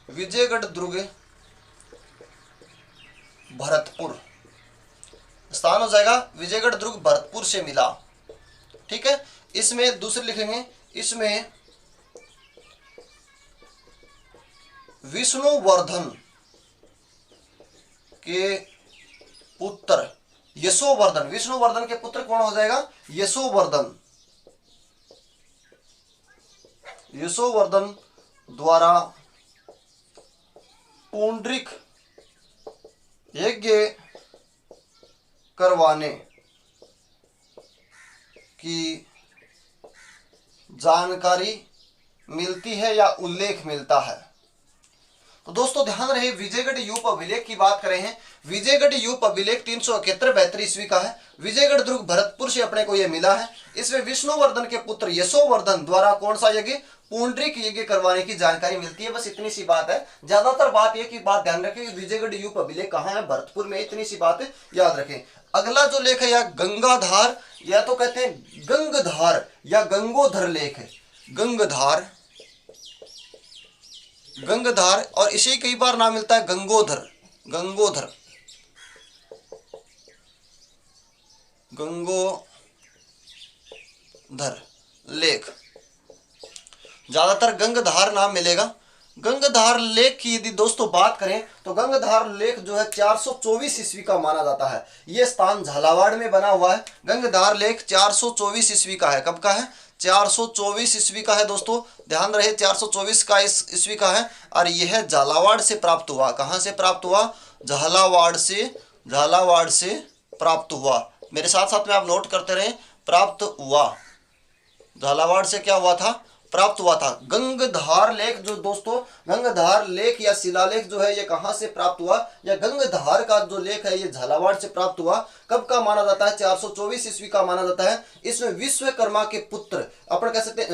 विजयगढ़ दुर्ग भरतपुर, स्थान हो जाएगा विजयगढ़ दुर्ग भरतपुर से मिला। ठीक है, इसमें दूसरे लिखेंगे, इसमें विष्णुवर्धन के पुत्र यशोवर्धन, विष्णुवर्धन के पुत्र कौन हो जाएगा, यशोवर्धन द्वारा पौंड्रिक यज्ञ करवाने की जानकारी मिलती है या उल्लेख मिलता है। तो दोस्तों ध्यान रहे, विजयगढ़ यूप अभिलेख की बात करें हैं। विजयगढ़ यूप अभिलेख 371-72 ईस्वी का है। विजयगढ़ दुर्ग भरतपुर से अपने को यह मिला है। इसमें विष्णुवर्धन के पुत्र यशोवर्धन द्वारा कौन सा यज्ञ, पौंड्रिक यज्ञ करवाने की जानकारी मिलती है। बस इतनी सी बात है। ज्यादातर बात यह की बात ध्यान रखें, विजयगढ़ यूप अभिलेख कहाँ है, भरतपुर में। इतनी सी बात याद रखें। अगला जो लेख है या गंगाधार या तो कहते हैं गंगधार या गंगोधर लेख है। गंगधार और इसे कई बार नाम मिलता है गंगोधर लेख। ज्यादातर गंगधार नाम मिलेगा। गंगधार लेख की यदि दोस्तों बात करें तो गंगधार लेख जो है 424 ईस्वी का माना जाता है। यह स्थान झालावाड़ में बना हुआ है। गंगधार लेख 424 ईस्वी का है। कब का है, 424 ईस्वी का है दोस्तों। ध्यान रहे 424 का ईस्वी का है और यह झालावाड़ से प्राप्त हुआ। कहां से प्राप्त हुआ, झालावाड़ से प्राप्त हुआ। मेरे साथ साथ में आप नोट करते रहे, प्राप्त हुआ, झालावाड़ से क्या हुआ था, प्राप्त हुआ था। गंगधार लेख जो दोस्तों, गंगधार लेख या शिलालेख जो है ये कहां से प्राप्त हुआ, या गंगधार का जो लेख है ये झालावाड़ से प्राप्त हुआ। कब का माना जाता है, 424 ईस्वी का माना जाता है। इसमें विश्वकर्मा के पुत्र अपन कह सकते हैं,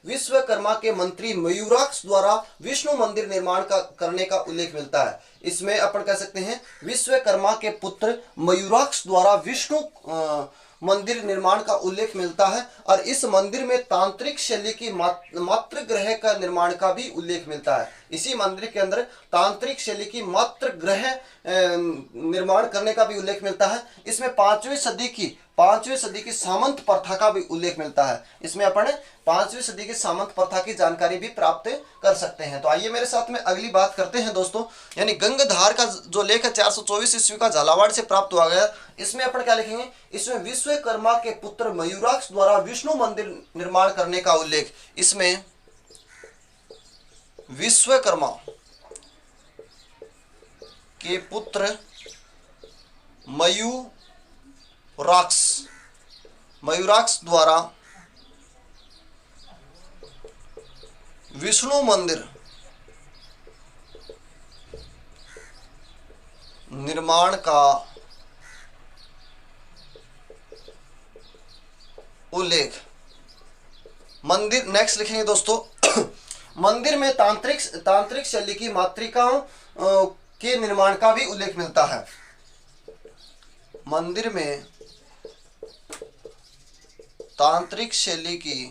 विश्वकर्मा के मंत्री मयूराक्ष द्वारा विष्णु मंदिर निर्माण करने का उल्लेख मिलता है। इसमें अपन कह सकते हैं विश्वकर्मा के पुत्र मयूराक्ष द्वारा विष्णु मंदिर निर्माण का उल्लेख मिलता है और इस मंदिर में तांत्रिक शैली की मातृगृह का निर्माण का भी उल्लेख मिलता है। इसी मंदिर के अंदर तांत्रिक शैली की मातृगृह निर्माण करने का भी उल्लेख मिलता है। इसमें 5वीं सदी की सामंत प्रथा का भी उल्लेख मिलता है। इसमें अपन 5वीं सदी की सामंत प्रथा की जानकारी भी प्राप्त कर सकते हैं। तो आइए मेरे साथ में अगली बात करते हैं दोस्तों, यानी गंगधार का जो लेख है 424 ईस्वी का झालावाड़ से प्राप्त हुआ गया। इसमें अपन क्या लिखेंगे, इसमें विश्वकर्मा के पुत्र मयूराक्ष द्वारा विष्णु मंदिर निर्माण करने का उल्लेख। इसमें विश्वकर्मा के पुत्र मयूराक्ष द्वारा विष्णु मंदिर निर्माण का उल्लेख। मंदिर नेक्स्ट लिखेंगे दोस्तों मंदिर में तांत्रिक शैली की मातृकाओं के निर्माण का भी उल्लेख मिलता है। मंदिर में तांत्रिक शैली की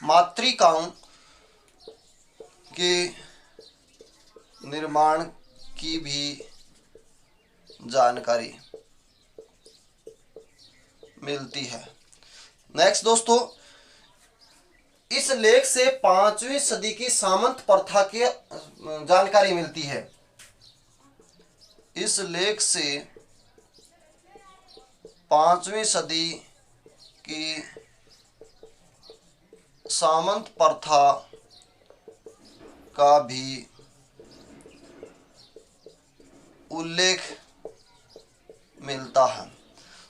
मातृकाओं के निर्माण की भी जानकारी मिलती है। नेक्स्ट दोस्तों, इस लेख से 5वीं सदी की सामंत प्रथा की जानकारी मिलती है। इस लेख से 5वीं सदी की सामंत प्रथा का भी उल्लेख मिलता है।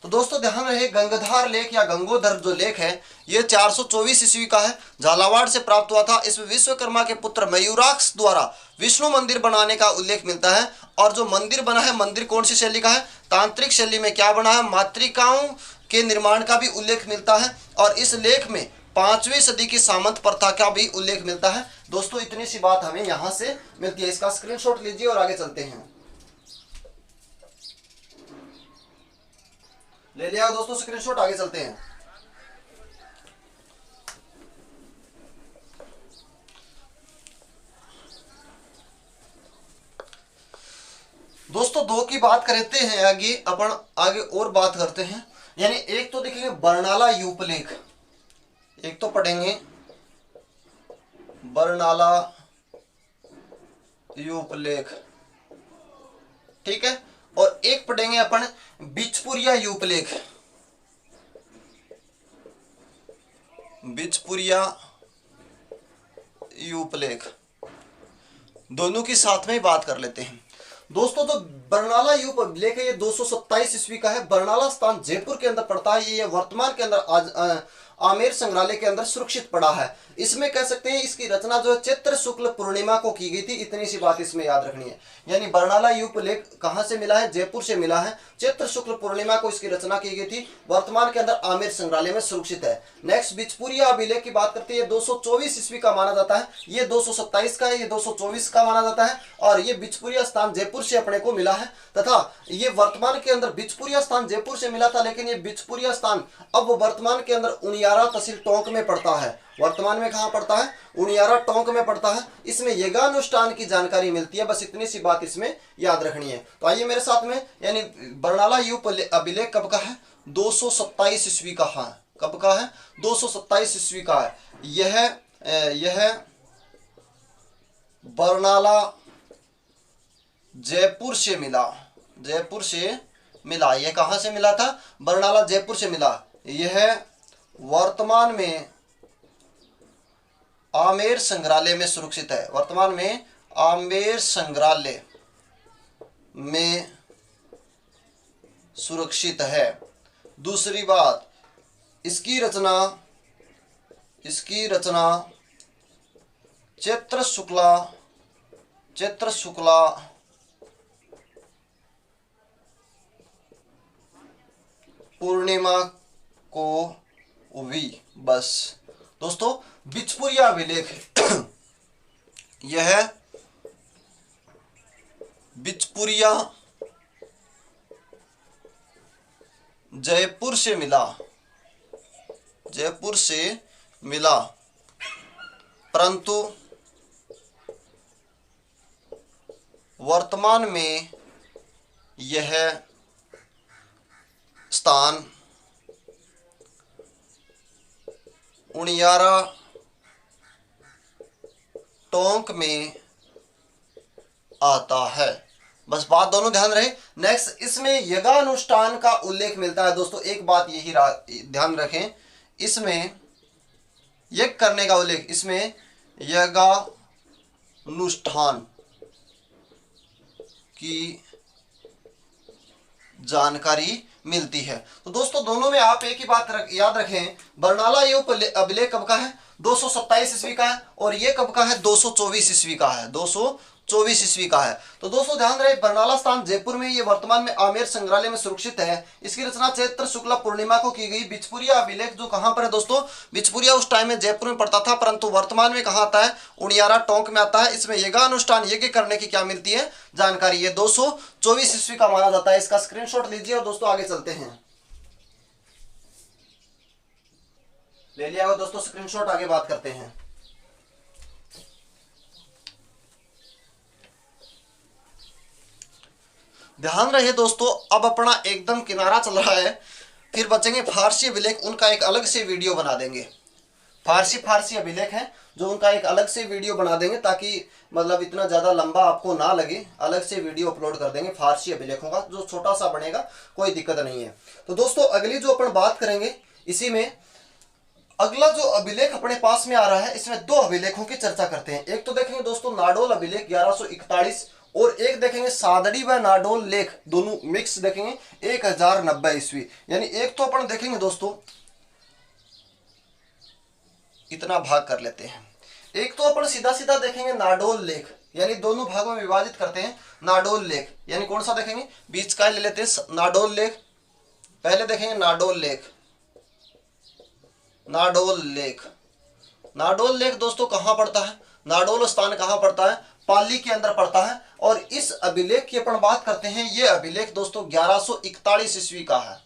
तो दोस्तों ध्यान रहे, गंगधार लेख या गंगोधर जो लेख है ये 424 ईस्वी का है, झालावाड़ से प्राप्त हुआ था। इसमें विश्वकर्मा के पुत्र मयूराक्ष द्वारा विष्णु मंदिर बनाने का उल्लेख मिलता है। और जो मंदिर बना है, मंदिर कौन सी शैली का है, तांत्रिक शैली में क्या बना है, मातृकाओं के निर्माण का भी उल्लेख मिलता है। और इस लेख में 5वीं सदी की सामंत प्रथा का भी उल्लेख मिलता है। दोस्तों इतनी सी बात हमें यहां से मिलती है। इसका स्क्रीनशॉट लीजिए और आगे चलते हैं। ले लिया दोस्तों स्क्रीनशॉट, आगे चलते हैं। दोस्तों दो की बात करते हैं, आगे अपन आगे और बात करते हैं। यानी एक तो देखेंगे बरनाला यूपलेख, एक तो पढ़ेंगे बरनाला यूपलेख, ठीक है, और एक पढ़ेंगे अपन बिचपुरिया यूपलेख, बिचपुरिया यूपलेख, दोनों की साथ में ही बात कर लेते हैं। दोस्तों जो बरनाला यूपलेख है ये 227 ईस्वी का है। बरनाला स्थान जयपुर के अंदर पड़ता है। ये वर्तमान के अंदर आज आमेर संग्रहालय के अंदर सुरक्षित पड़ा है। इसमें कह सकते हैं इसकी रचना जो है चैत्र शुक्ल पूर्णिमा को की गई थी। इतनी सी बात इसमें याद रखनी है। यानी बरनाला यूपलेख कहां से मिला है? जयपुर से मिला है। चैत्र शुक्ल पूर्णिमा को इसकी रचना की गई थी। वर्तमान के अंदर आमेर संग्रहालय में सुरक्षित है। नेक्स्ट बिचपुरिया अभिलेख की बात करते हैं। 224 ईस्वी का माना जाता है। ये 227 का है, ये 224 का माना जाता है। और ये बिचपुरिया स्थान जयपुर से अपने को मिला है तथा ये वर्तमान के अंदर बिचपुरिया स्थान जयपुर से मिला था, लेकिन ये बिचपुरिया स्थान अब वर्तमान के अंदर उनियारा तहसील टोंक में पड़ता है। वर्तमान में कहां पड़ता है? उनियारा टोंक में पड़ता है। इसमें यज्ञानुष्ठान की जानकारी मिलती है। बस इतनी सी बात इसमें याद रखनी है। तो आइए मेरे साथ में, यानी बरनाला यूप अभिलेख कब का है? 227 ईस्वी का है। कब का है? 227 ईस्वी का है। यह बरनाला जयपुर से मिला। जयपुर से मिला। यह कहां से मिला था? बरनाला जयपुर से मिला। यह वर्तमान में आमेर संग्रहालय में सुरक्षित है। वर्तमान में आमेर संग्रहालय में सुरक्षित है। दूसरी बात, इसकी रचना चैत्र शुक्ला पूर्णिमा को हुई। बस दोस्तों बिचपुरिया अभिलेख यह बिचपुरिया जयपुर से मिला, परंतु वर्तमान में यह स्थान उनियारा टोंक में आता है। बस बात दोनों ध्यान रहे। नेक्स्ट, इसमें यज्ञानुष्ठान का उल्लेख मिलता है। दोस्तों एक बात यही ध्यान रखें, इसमें यज्ञ करने का उल्लेख, इसमें यज्ञानुष्ठान की जानकारी मिलती है। तो दोस्तों दोनों में आप एक ही बात याद रखें, बरनाला यूप अभिलेख कब का है? 227 ईस्वी का है। और ये कब का है? 224 ईस्वी का है। 224 ईस्वी का है। तो दोस्तों ध्यान रहे, बरनाला स्थान जयपुर में, ये वर्तमान में आमेर संग्रहालय में सुरक्षित है। इसकी रचना चैत्र शुक्ला पूर्णिमा को की गई। बिचपुरिया अभिलेख जो कहां पर है दोस्तों? बिचपुरिया उस टाइम में जयपुर में पड़ता था, परंतु वर्तमान में कहां आता है? उनियारा टोंक में आता है। इसमें यज्ञानुष्ठान, यज्ञ करने की क्या मिलती है? जानकारी। ये 224 ईस्वी का माना जाता है। इसका स्क्रीनशॉट लीजिए और दोस्तों आगे चलते हैं। ले लिया दोस्तों स्क्रीनशॉट, आगे बात करते हैं। ध्यान रहे दोस्तों, अब अपना एकदम किनारा चल रहा है। फिर बचेंगे फारसी अभिलेख, उनका एक अलग से वीडियो बना देंगे। फारसी अभिलेख है जो उनका एक अलग से वीडियो बना देंगे, ताकि मतलब इतना ज़्यादा लंबा आपको ना लगे। अलग से वीडियो अपलोड कर देंगे फारसी अभिलेखों का, जो छोटा सा बनेगा, कोई दिक्कत नहीं है। तो दोस्तों अगली जो अपन बात करेंगे, इसी में अगला जो अभिलेख अपने पास में आ रहा है, इसमें दो अभिलेखों की चर्चा करते हैं। एक तो देखेंगे दोस्तों नाडोल अभिलेख 1141, और एक देखेंगे सादड़ी व नाडोल लेख, दोनों मिक्स देखेंगे 1090 ईस्वी। यानी एक तो अपन देखेंगे दोस्तों, इतना भाग कर लेते हैं। एक तो अपन सीधा देखेंगे नाडोल लेख, यानी दोनों भागों में विभाजित करते हैं। नाडोल लेख यानी कौन सा देखेंगे? बीच का ले लेते हैं नाडोल लेख। पहले देखेंगे नाडोल लेख। नाडोल लेक। नाडोल लेक दोस्तों कहाँ पड़ता है? नाडोल स्थान कहाँ पड़ता है? पाली के अंदर पड़ता है। और इस अभिलेख की अपन बात करते हैं, ये अभिलेख दोस्तों 1141 ईस्वी का है।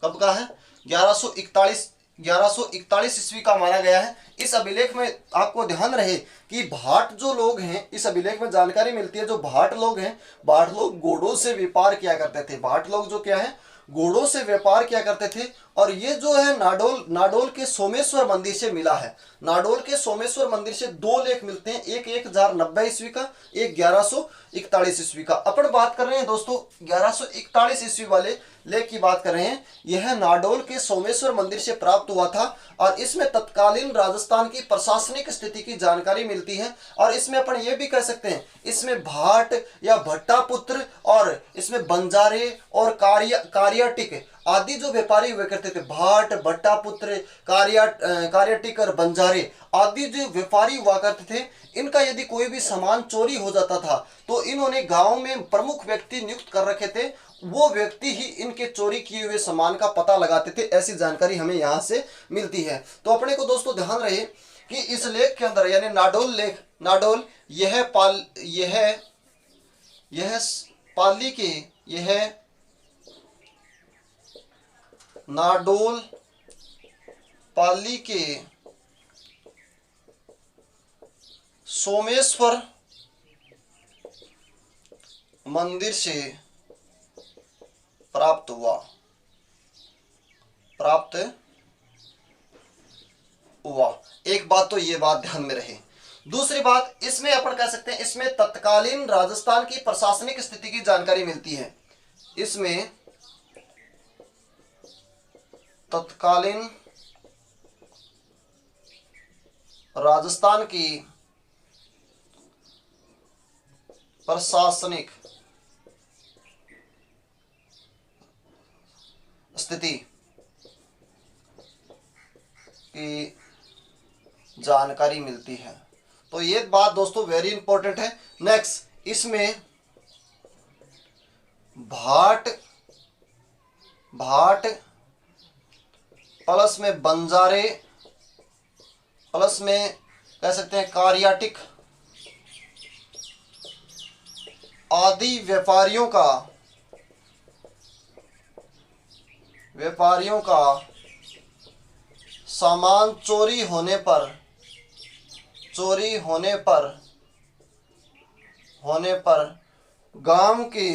कब का है? 1141 ईस्वी का माना गया है। इस अभिलेख में आपको ध्यान रहे कि भाट जो लोग हैं, इस अभिलेख में जानकारी मिलती है, जो भाट लोग हैं, भाट लोग घोड़ों से व्यापार किया करते थे। भाट लोग जो क्या है, घोड़ों से व्यापार किया करते थे। और ये जो है नाडोल के सोमेश्वर मंदिर से मिला है। नाडोल के सोमेश्वर मंदिर से दो लेख मिलते हैं, एक 1090 ईस्वी का, एक 1141 ईस्वी का। अपन बात कर रहे हैं दोस्तों 1141 ईस्वी वाले लेख की बात कर रहे हैं। यह नाडोल के सोमेश्वर मंदिर से प्राप्त हुआ था और इसमें तत्कालीन राजस्थान की प्रशासनिक स्थिति की जानकारी मिलती है। और इसमें अपन ये भी कह सकते हैं, इसमें भाट या भट्टापुत्र और इसमें बंजारे और कारियाटिक आदि जो व्यापारी हुए करते थे, भाट, भट्टापुत्र, कारियाटिक और बंजारे आदि जो व्यापारी हुआ करते थे, इनका यदि कोई भी सामान चोरी हो जाता था तो इन्होंने गांव में प्रमुख व्यक्ति नियुक्त कर रखे थे। वो व्यक्ति ही इनके चोरी किए हुए सामान का पता लगाते थे। ऐसी जानकारी हमें यहाँ से मिलती है। तो अपने को दोस्तों ध्यान रहे कि इस लेख के अंदर यानी नाडोल लेख, नाडोल यह पाली के, यह नाडोल पाली के सोमेश्वर मंदिर से प्राप्त हुआ। एक बात तो ये बात ध्यान में रहे। दूसरी बात, इसमें अपन कह सकते हैं, इसमें तत्कालीन राजस्थान की प्रशासनिक स्थिति की जानकारी मिलती है। इसमें तत्कालीन राजस्थान की प्रशासनिक स्थिति की जानकारी मिलती है। तो ये बात दोस्तों वेरी इंपॉर्टेंट है। नेक्स्ट, इसमें भाट प्लस में बंजारे प्लस में कह सकते हैं कारियाटिक आदि व्यापारियों का सामान चोरी होने पर गांव के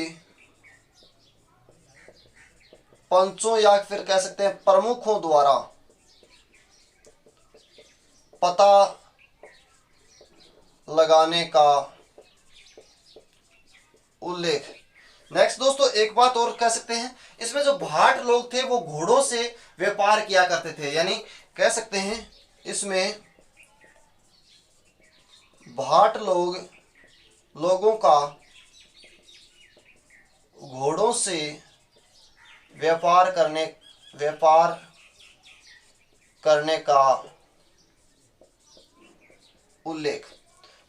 पंचों या फिर कह सकते हैं प्रमुखों द्वारा पता लगाने का उल्लेख। नेक्स्ट दोस्तों, एक बात और कह सकते हैं, इसमें जो भाट लोग थे वो घोड़ों से व्यापार किया करते थे। यानी कह सकते हैं इसमें भाट लोगों का घोड़ों से व्यापार करने का उल्लेख।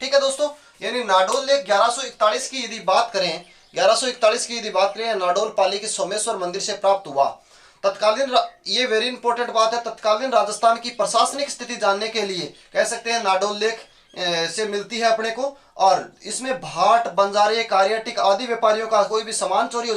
ठीक है दोस्तों, यानी नाडोल लेख 1141 की यदि बात करें, नाडोल पाली के सोमेश्वर मंदिर से प्राप्त हुआ। तत्कालीन, ये वेरी इंपॉर्टेंट बात है, तत्कालीन राजस्थान की प्रशासनिक स्थिति जानने के लिए कह सकते हैं नाडोल लेख से मिलती है अपने को। और इसमें भाट, बंजारे, कारियाटिक आदि व्यापारियों का कोई भी सामान चोरी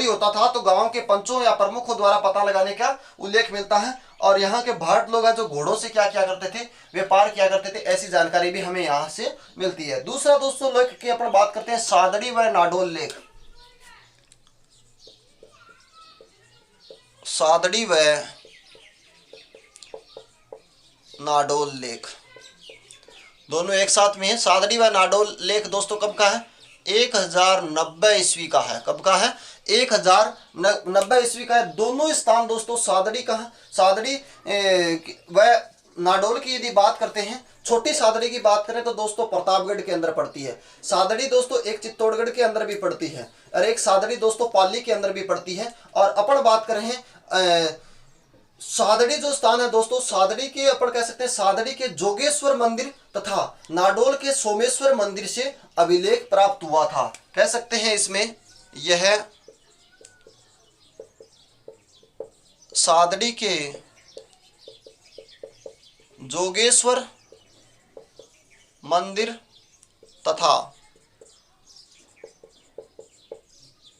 होता था तो गांव के पंचों या प्रमुखों द्वारा पता लगाने का उल्लेख मिलता है। और यहाँ के भाट लोग हैं जो घोड़ों से क्या करते थे, व्यापार किया करते थे। ऐसी जानकारी भी हमें यहाँ से मिलती है। दूसरा दोस्तों लेख की अपन बात करते हैं, सादड़ी व नाडोल लेख। सादड़ी व नाडोल लेख दोनों एक साथ में है। सादड़ी व नाडोल लेख दोस्तों कब का है? 1090 ईस्वी का है। कब का है? 1090 ईस्वी का है। दोनों स्थान दोस्तों सादड़ी का है। सादड़ी व नाडोल की यदि बात करते हैं, छोटी सादड़ी की बात करें तो दोस्तों प्रतापगढ़ के अंदर पड़ती है। सादड़ी दोस्तों एक चित्तौड़गढ़ के अंदर भी पड़ती है और एक सादड़ी दोस्तों पाली के अंदर भी पड़ती है। और अपन बात कर रहे हैं सादड़ी जो स्थान है दोस्तों, सादड़ी के अपन कह सकते हैं सादड़ी के जोगेश्वर मंदिर तथा नाडोल के सोमेश्वर मंदिर से अभिलेख प्राप्त हुआ था। कह सकते हैं इसमें यह सादड़ी के जोगेश्वर मंदिर तथा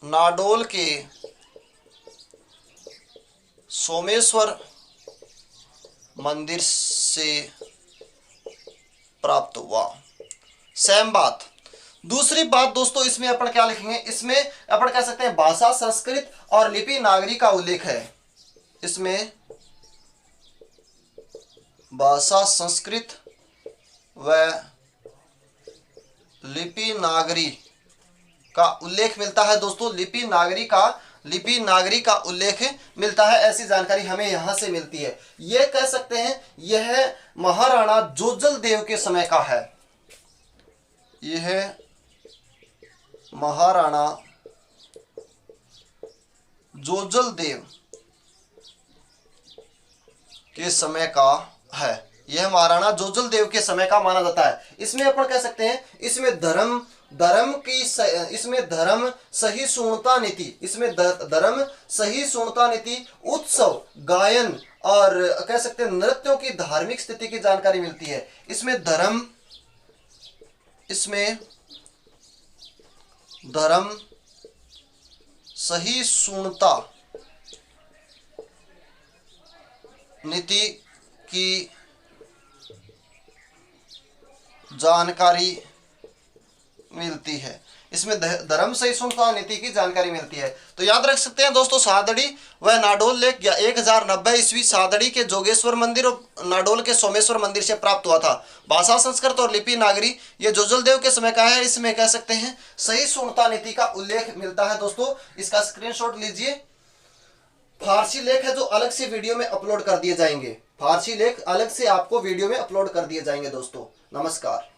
नाडोल के सोमेश्वर मंदिर से प्राप्त हुआ। सेम बात। दूसरी बात दोस्तों, इसमें अपन क्या लिखेंगे, इसमें अपन कह सकते हैं भाषा, संस्कृत और लिपि नागरी का उल्लेख है। इसमें भाषा, संस्कृत व लिपि नागरी का उल्लेख मिलता है दोस्तों। लिपि नागरी का उल्लेख मिलता है, ऐसी जानकारी हमें यहां से मिलती है। यह कह सकते हैं यह महाराणा जोजल देव के समय का है। यह महाराणा जोजल देव के समय का है। यह महाराणा जोजल देव के समय का माना जाता है। इसमें अपन कह सकते हैं इसमें इसमें धर्म सहिष्णुता नीति, धर्म सहिष्णुता नीति, उत्सव, गायन और कह सकते हैं नृत्यों की धार्मिक स्थिति की जानकारी मिलती है। इसमें धर्म सहिष्णुता नीति की जानकारी मिलती है। इसमें धर्म सहिष्णुता नीति की जानकारी मिलती है। तो याद रख सकते हैं दोस्तों, सादड़ी व नाडोल लेख 1090 ईस्वी सादड़ी के जोगेश्वर मंदिर और नाडोल के सोमेश्वर मंदिर से प्राप्त हुआ था। भाषा, संस्कृत और लिपि नागरी ये जोजल देव के समय का है। इसमें कह सकते हैं सहिष्णुता नीति का उल्लेख मिलता है दोस्तों। इसका स्क्रीनशॉट लीजिए। फारसी लेख है जो अलग से वीडियो में अपलोड कर दिए जाएंगे। फारसी लेख अलग से आपको वीडियो में अपलोड कर दिए जाएंगे दोस्तों। नमस्कार।